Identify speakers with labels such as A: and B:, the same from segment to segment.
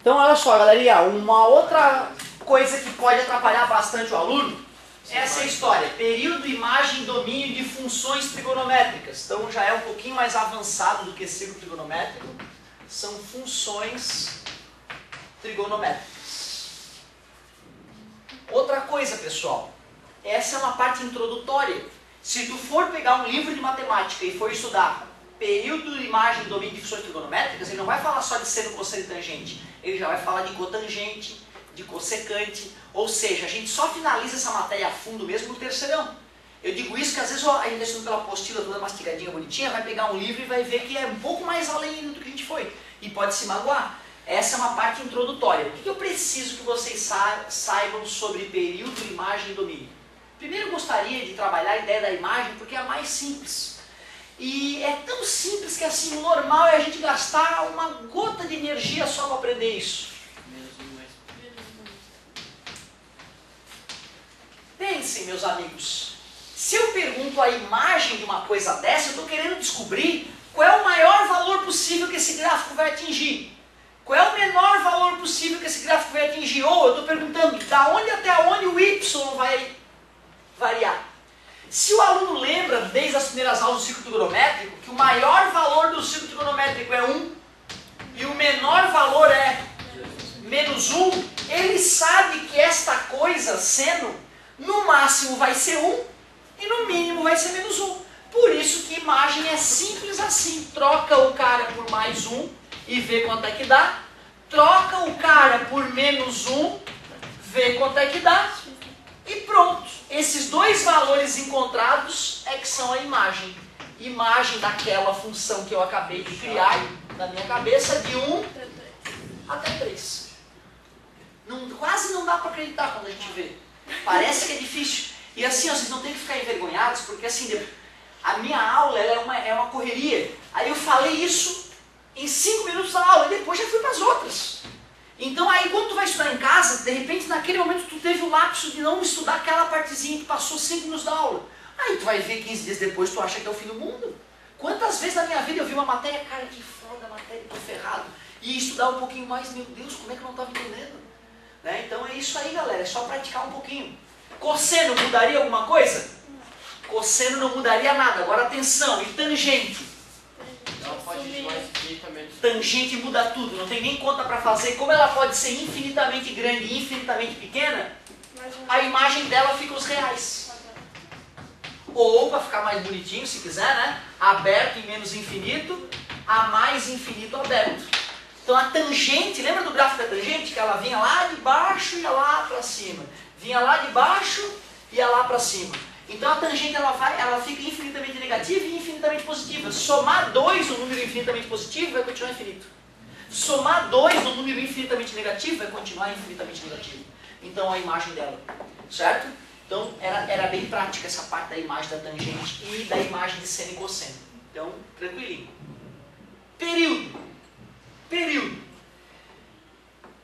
A: Então, olha só, galerinha, uma outra coisa que pode atrapalhar bastante o aluno é essa história. Período, imagem, domínio de funções trigonométricas. Então, já é um pouquinho mais avançado do que círculo trigonométrico. São funções trigonométricas. Outra coisa, pessoal. Essa é uma parte introdutória. Se tu for pegar um livro de matemática e for estudar período, imagem, domínio de funções trigonométricas, ele não vai falar só de seno, cosseno e tangente. Ele já vai falar de cotangente, de cossecante. Ou seja, a gente só finaliza essa matéria a fundo mesmo no terceirão. Eu digo isso que às vezes a gente está estudando pela apostila toda mastigadinha, bonitinha, vai pegar um livro e vai ver que é um pouco mais além do que a gente foi. E pode se magoar. Essa é uma parte introdutória. O que eu preciso que vocês saibam sobre período, imagem e domínio? Primeiro eu gostaria de trabalhar a ideia da imagem porque é a mais simples. E é tão simples que assim, o normal é a gente gastar uma gota de energia só para aprender isso. Pensem, meus amigos, se eu pergunto a imagem de uma coisa dessa, eu estou querendo descobrir qual é o maior valor possível que esse gráfico vai atingir. Qual é o menor valor possível que esse gráfico vai atingir? Ou eu estou perguntando, da onde até onde o y vai variar? Se o aluno lembra, desde as primeiras aulas do círculo trigonométrico, que o maior valor do círculo trigonométrico é 1 e o menor valor é menos 1, ele sabe que esta coisa, seno, no máximo vai ser 1 e no mínimo vai ser menos 1. Por isso que imagem é simples assim. Troca o cara por mais 1 e vê quanto é que dá. Troca o cara por menos 1, vê quanto é que dá. E pronto. Esses dois valores encontrados é que são a imagem. Imagem daquela função que eu acabei de criar na minha cabeça de 1 até 3. Quase não dá para acreditar quando a gente vê. Parece que é difícil. E assim, vocês não tem que ficar envergonhados, porque assim, a minha aula ela é uma correria. Aí eu falei isso em 5 minutos da aula e depois já fui para as outras. Então aí quando tu vai estudar em casa, de repente naquele momento tu teve o lapso de não estudar aquela partezinha que passou 5 minutos da aula. Aí tu vai ver 15 dias depois, tu acha que é o fim do mundo. Quantas vezes na minha vida eu vi uma matéria, cara, que foda a matéria, tô ferrado. E estudar um pouquinho mais, meu Deus, como é que eu não estava entendendo? Né? Então é isso aí, galera, é só praticar um pouquinho. Cosseno mudaria alguma coisa? Cosseno não mudaria nada. Agora atenção, e tangente?
B: Ela pode ir mais infinitamente.
A: Tangente muda tudo, não tem nem conta para fazer. Como ela pode ser infinitamente grande e infinitamente pequena, a imagem dela fica os reais. Ou, para ficar mais bonitinho, se quiser, né? Aberto em menos infinito, a mais infinito aberto. Então a tangente, lembra do gráfico da tangente? Que ela vinha lá de baixo e ia lá para cima. Vinha lá de baixo e ia lá para cima. Então a tangente ela fica infinitamente negativa e infinitamente positiva. Somar 2 no número infinitamente positivo vai continuar infinito. Somar 2 no número infinitamente negativo vai continuar infinitamente negativo. Então a imagem dela, certo? Então era bem prática essa parte da imagem da tangente e da imagem de seno e cosseno. Então, tranquilinho. Período. Período.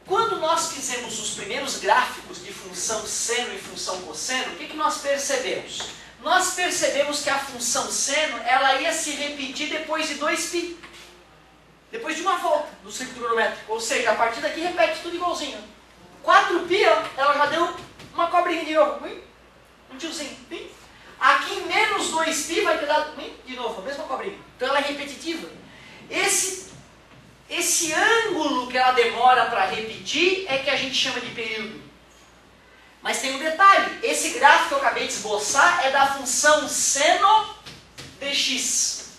A: Quando nós fizemos os primeiros gráficos de função seno e função cosseno, o que nós percebemos? Nós percebemos que a função seno ela ia se repetir depois de 2π. Depois de uma volta do círculo trigonométrico. Ou seja, a partir daqui repete tudo igualzinho. 4π, ó, ela já deu uma cobrinha de novo. Um tiozinho. Aqui em menos 2π vai ter dado de novo, a mesma cobrinha. Então ela é repetitiva. Esse ângulo que ela demora para repetir é que a gente chama de período. Mas tem um detalhe, esse gráfico que eu acabei de esboçar é da função seno dx.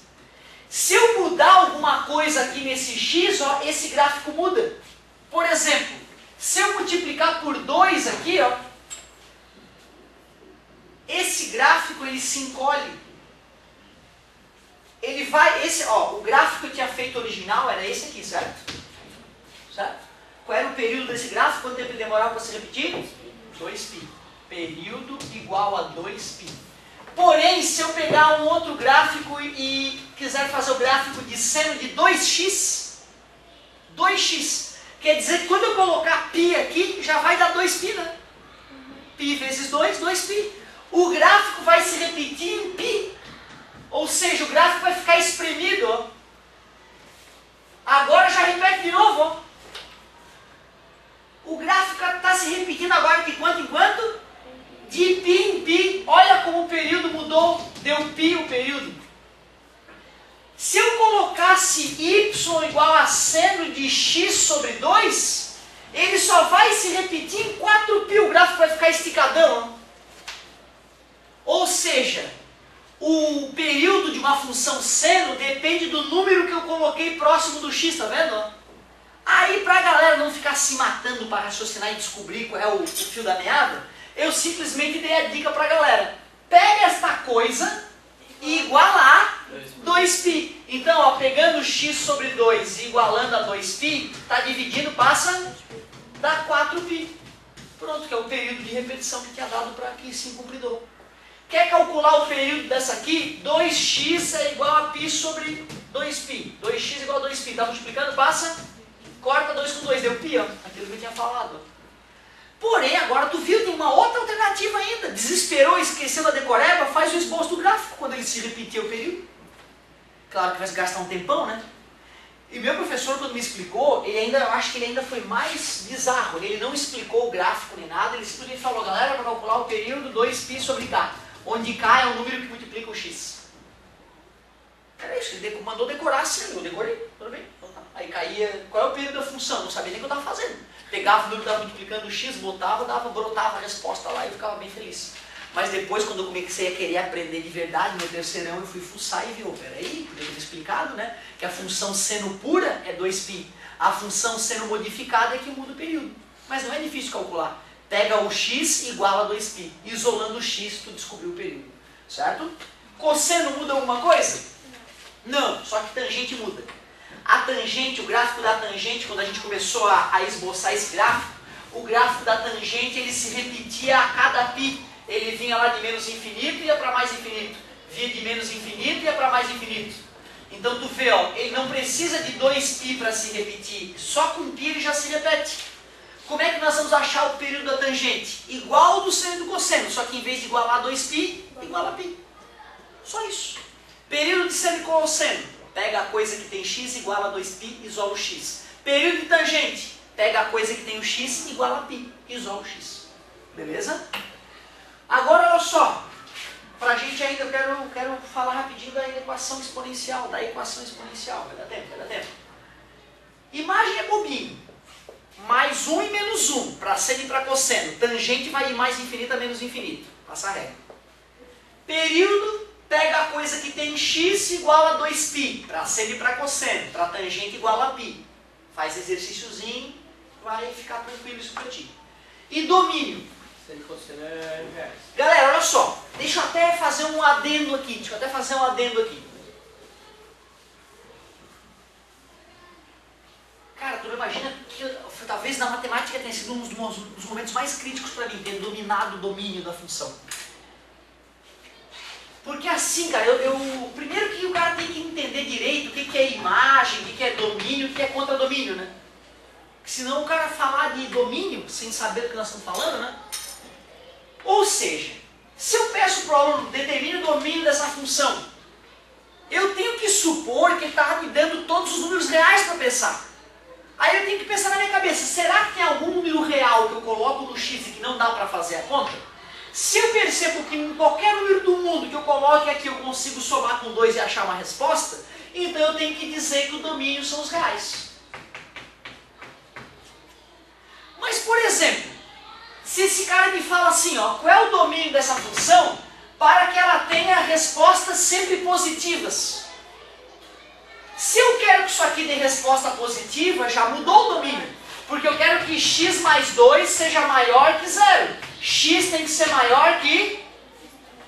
A: Se eu mudar alguma coisa aqui nesse x, ó, esse gráfico muda. Por exemplo, se eu multiplicar por 2 aqui, ó, esse gráfico ele se encolhe. Ele vai, o gráfico que eu tinha feito original era esse aqui, certo? Certo? Qual era o período desse gráfico? Quanto tempo ele demorava para se repetir? 2π. Período igual a 2π. Porém, se eu pegar um outro gráfico e quiser fazer o gráfico de seno de 2x, quer dizer que quando eu colocar π aqui, já vai dar 2π, né? Π vezes 2, 2π. O gráfico vai se repetir em π. Ou seja, o gráfico vai ficar espremido. Ó. Agora já repete de novo. Ó. De π em π, olha como o período mudou, deu π o período. Se eu colocasse y igual a seno de x sobre 2, ele só vai se repetir em 4π, o gráfico vai ficar esticadão. Ó. Ou seja, o período de uma função seno depende do número que eu coloquei próximo do x, tá vendo? Aí, para a galera não ficar se matando para raciocinar e descobrir qual é o fio da meada, eu simplesmente dei a dica para a galera. Pega esta coisa e iguala a 2π. Então, ó, pegando x sobre 2 e igualando a 2π, está dividindo, passa, dá 4π. Pronto, que é o período de repetição que tinha dado para aqui, sim, cumpridor. Quer calcular o período dessa aqui? 2x é igual a π sobre 2π. 2x igual a 2π. Está multiplicando? Passa, corta 2 com 2, deu π, ó, aquilo que eu tinha falado. Porém, agora tu viu, tem uma outra alternativa ainda. Desesperou, esqueceu da decoreba, faz o esboço do gráfico quando ele se repetir o período. Claro que vai gastar um tempão, né? E meu professor, quando me explicou, eu acho que ele ainda foi mais bizarro. Ele não explicou o gráfico nem nada, ele simplesmente falou, galera, para calcular o período 2π sobre k, onde k é o número que multiplica o x. Era isso, ele mandou decorar assim, eu decorei, tudo bem? Então, tá. Aí caía, qual é o período da função? Não sabia nem o que eu estava fazendo. Pegava o número que estava multiplicando o x, botava, brotava a resposta lá e eu ficava bem feliz. Mas depois, quando eu comecei a querer aprender de verdade, no terceirão, eu fui fuçar e vi, peraí, poderia ter explicado, né? Que a função seno pura é 2π. A função seno modificada é que muda o período. Mas não é difícil calcular. Pega o x igual a 2π. Isolando o x, tu descobriu o período. Certo? Cosseno muda alguma coisa? Não, só que tangente muda. A tangente, o gráfico da tangente, quando a gente começou a esboçar esse gráfico, o gráfico da tangente ele se repetia a cada π. Ele vinha lá de menos infinito e ia para mais infinito. Vinha de menos infinito e ia para mais infinito. Então tu vê, ó, ele não precisa de 2π para se repetir. Só com π ele já se repete. Como é que nós vamos achar o período da tangente? Igual ao do seno e do cosseno, só que em vez de igualar 2π, iguala π. Só isso. Período de seno e cosseno. Pega a coisa que tem x, iguala a 2π, isola o x. Período de tangente. Pega a coisa que tem o x, iguala a π, isola o x. Beleza? Agora, olha só. Pra gente ainda, eu quero falar rapidinho da equação exponencial. Vai dar tempo. Imagem é bobinho. Mais 1 e menos 1, para seno e para cosseno. Tangente vai de mais infinito a menos infinito. Passa a regra. Período, pega a coisa que tem x igual a 2π, para seno e para cosseno. Para tangente igual a π. Faz exercíciozinho, vai ficar tranquilo isso para ti. E domínio.
B: Seno e cosseno é reais.
A: Galera, olha só. Deixa eu até fazer um adendo aqui. Cara, tu não imagina que talvez na matemática tenha sido um dos momentos mais críticos para mim, ter dominado o domínio da função. Porque assim, cara, primeiro que o cara tem que entender direito o que é imagem, o que é domínio, o que é contradomínio, né? Porque senão o cara falar de domínio sem saber o que nós estamos falando, né? Ou seja, se eu peço para o aluno determine o domínio dessa função, eu tenho que supor que ele está me dando todos os números reais para pensar. Aí eu tenho que pensar na minha cabeça, será que tem algum número real que eu coloco no x e que não dá para fazer a conta? Se eu percebo que em qualquer número do mundo que eu coloque aqui eu consigo somar com 2 e achar uma resposta, então eu tenho que dizer que o domínio são os reais. Mas, por exemplo, se esse cara me fala assim, ó, qual é o domínio dessa função para que ela tenha respostas sempre positivas? Se eu quero que isso aqui dê resposta positiva, já mudou o domínio. Porque eu quero que x mais 2 seja maior que 0. X tem que ser maior que...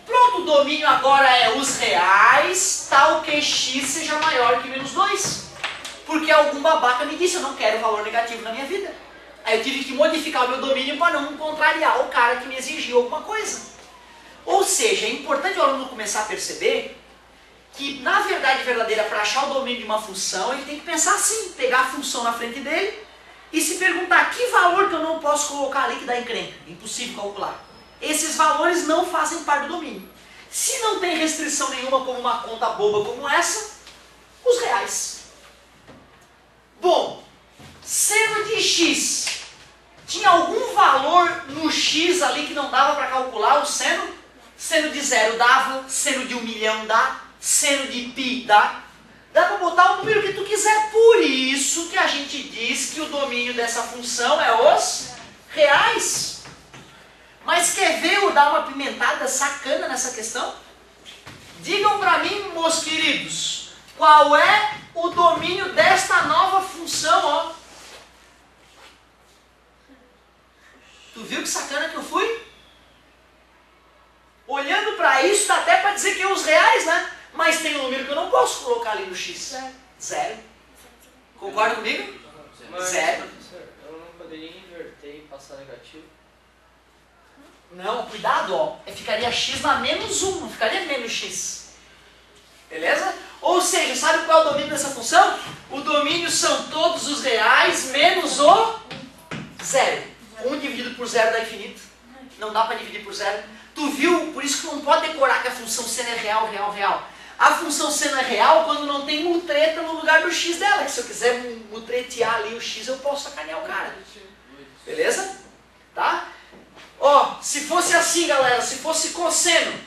A: Pronto, o domínio agora é os reais, tal que x seja maior que menos 2. Porque algum babaca me disse, eu não quero valor negativo na minha vida. Aí eu tive que modificar o meu domínio para não contrariar o cara que me exigiu alguma coisa. Ou seja, é importante o aluno começar a perceber que, na verdade verdadeira, para achar o domínio de uma função, ele tem que pensar assim, pegar a função na frente dele e se perguntar que valor que eu não posso colocar ali que dá encrenca, impossível calcular. Esses valores não fazem parte do domínio. Se não tem restrição nenhuma, como uma conta boba como essa, os reais. Bom, seno de x tinha algum valor valor no x ali que não dava para calcular o seno? Seno de 0 dava, seno de 1 milhão dá, seno de π dá. Dá para botar o número que tu quiser. Por isso que a gente diz que o domínio dessa função é os reais. Mas quer ver eu dar uma pimentada sacana nessa questão? Digam para mim, meus queridos, qual é o domínio desta nova função, ó? Tu viu que sacana que eu fui? Olhando para isso, dá até para dizer que é os reais, né? Mas tem um número que eu não posso colocar ali no x. Zero. Concorda comigo?
B: Mas,
A: Zero.
B: professor, eu não poderia inverter e passar negativo?
A: Não, cuidado, ó. Ficaria x na menos 1, não ficaria menos x. Beleza? Ou seja, sabe qual é o domínio dessa função? O domínio são todos os reais menos o zero. 1 dividido por zero dá infinito. Não dá para dividir por zero. Tu viu? Por isso que não pode decorar que a função seno é real, real, real. A função seno é real quando não tem mutreta no lugar do x dela. Que se eu quiser mutretear ali o x, eu posso sacanear o cara. Beleza? Tá? Ó, se fosse assim, galera, se fosse cosseno,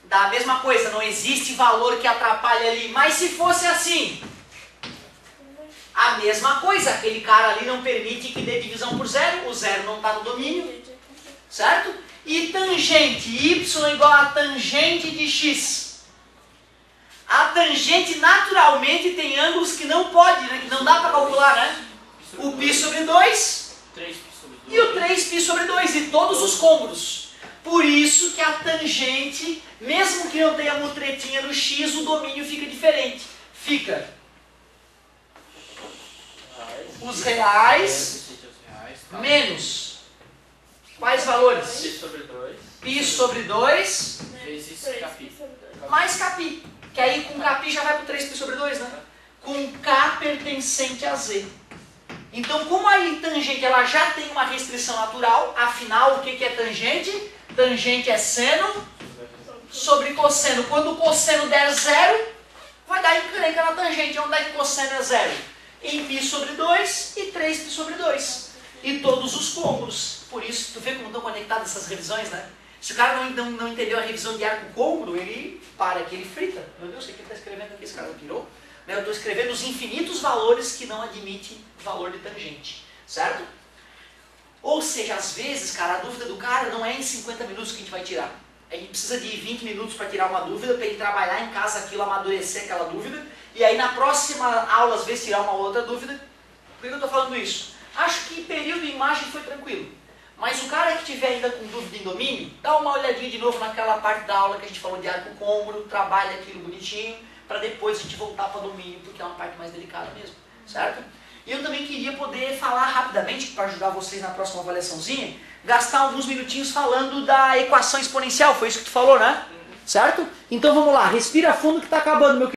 A: dá a mesma coisa, não existe valor que atrapalhe ali. Mas se fosse assim, a mesma coisa, aquele cara ali não permite que dê divisão por zero, o zero não está no domínio, certo? E tangente, y igual a tangente de x. A tangente naturalmente tem ângulos que não pode, né? Que não dá para calcular, né? O π sobre 2 e o 3π sobre 2 e todos os côngulos. Por isso que a tangente, mesmo que não tenha mutretinha no x, o domínio fica diferente. Fica os reais menos quais valores?
B: Π sobre 2
A: π sobre 2
B: vezes κπ.
A: mais kπ. Que aí com kπ já vai para o 3π sobre 2, né? Com k pertencente a z. Então, como a tangente ela já tem uma restrição natural, afinal, o que é tangente? Tangente é seno sobre cosseno. Quando o cosseno der zero, vai dar encrenca na tangente. Onde é que cosseno é zero? Em π sobre 2 e 3π sobre 2. E todos os côngulos. Por isso, tu vê como estão conectadas essas revisões, né? Se o cara não entendeu a revisão de arco côncavo, ele para aqui, ele frita. Meu Deus, o que ele está escrevendo aqui? Esse cara não pirou? Eu estou escrevendo os infinitos valores que não admitem valor de tangente. Certo? Ou seja, às vezes, cara, a dúvida do cara não é em 50 minutos que a gente vai tirar. A gente precisa de 20 minutos para tirar uma dúvida, para ele trabalhar em casa aquilo, amadurecer aquela dúvida. E aí na próxima aula, às vezes, tirar uma outra dúvida. Por que eu estou falando isso? Acho que período e imagem foi tranquilo. Mas o cara que tiver ainda com dúvida em domínio, dá uma olhadinha de novo naquela parte da aula que a gente falou de arco côncavo, trabalha aquilo bonitinho, para depois a gente voltar para domínio, porque é uma parte mais delicada mesmo, certo? E eu também queria poder falar rapidamente, para ajudar vocês na próxima avaliaçãozinha, gastar alguns minutinhos falando da equação exponencial, foi isso que tu falou, né? Certo? Então vamos lá, respira fundo que está acabando, meu querido.